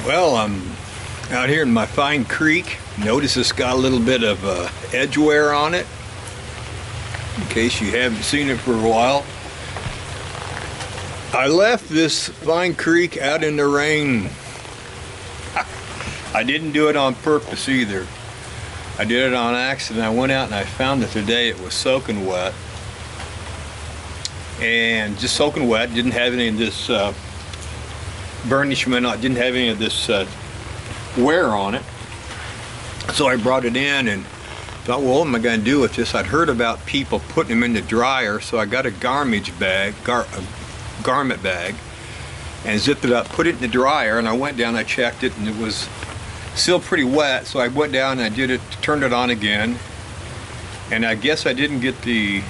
Well, I'm out here in my fine creek. Notice it's got a little bit of edge wear on it, in case you haven't seen it for a while. I left this fine creek out in the rain. I didn't do it on purpose either. I did it on accident. I went out and I found it today. It was soaking wet. And just soaking wet. Didn't have any of this burnishment. I didn't have any of this wear on it. So I brought it in and thought, well, what am I going to do with this? I'd heard about people putting them in the dryer, so I got a garment bag, and zipped it up, put it in the dryer, and I went down, I checked it, and it was still pretty wet, so I went down and I did it, turned it on again, and I guess I didn't get the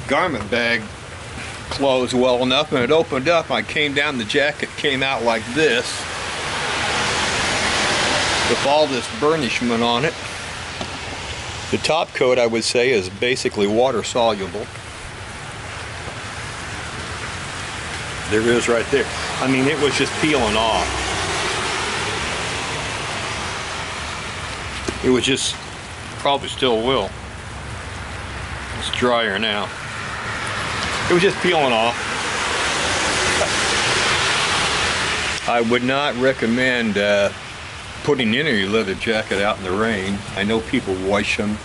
garment bag closed well enough, and it opened up. I came down, the jacket came out like this with all this burnishment on it. The top coat, I would say, is basically water soluble. There it is right there. I mean, it was just peeling off. It was just, probably still will. It's drier now. It was just peeling off. I would not recommend putting any leather jacket out in the rain. I know people wash them,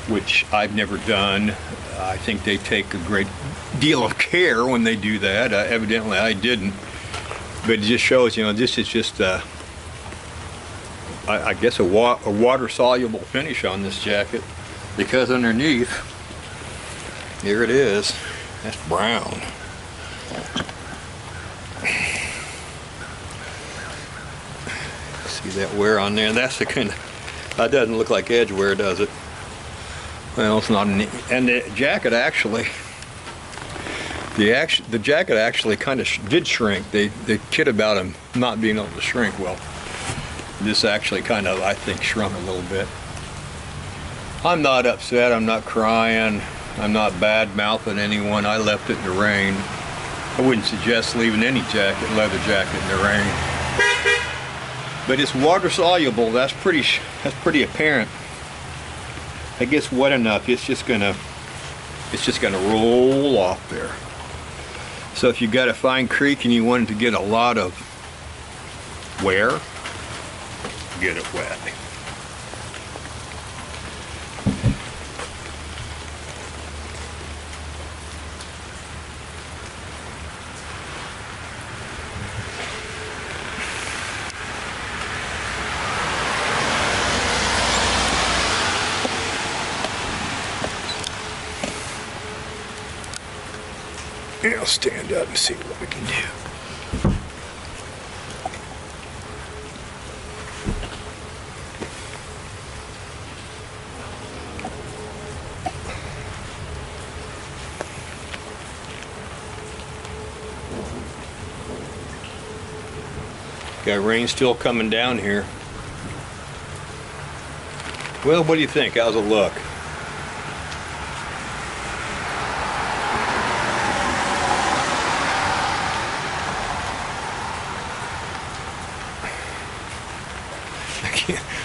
which I've never done. I think they take a great deal of care when they do that. Evidently I didn't. But it just shows, you know, this is just I guess a water-soluble finish on this jacket, because underneath, here it is, that's brown. See that wear on there? That's the kind of, that doesn't look like edge wear, does it? Well, it's not, and the jacket actually, the jacket actually kind of did shrink. They kid about them not being able to shrink. Well, this actually kind of, I think, shrunk a little bit. I'm not upset. I'm not crying. I'm not bad-mouthing anyone. I left it in the rain. I wouldn't suggest leaving any jacket, leather jacket, in the rain. But it's water soluble. That's pretty apparent. It gets wet enough, it's just gonna roll off there. So if you got a fine creek and you wanted to get a lot of wear, get it wet. I'll stand up and see what we can do. Got rain still coming down here. Well, what do you think? How's it look?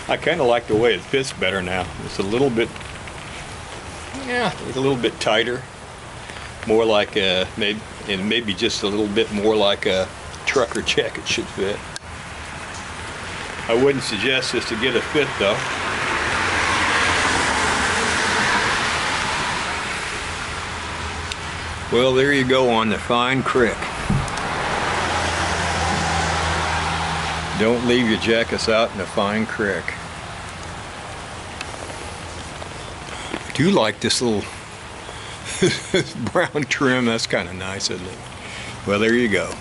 I kind of like the way it fits better now. It's a little bit, yeah, it's a little bit tighter, more like a maybe just a little bit more like a trucker jacket should fit. I wouldn't suggest this to get a fit though. Well, there you go on the fine creek. Don't leave your jackets out in the fine creek. I do like this little brown trim. That's kind of nice, isn't it? Well, there you go.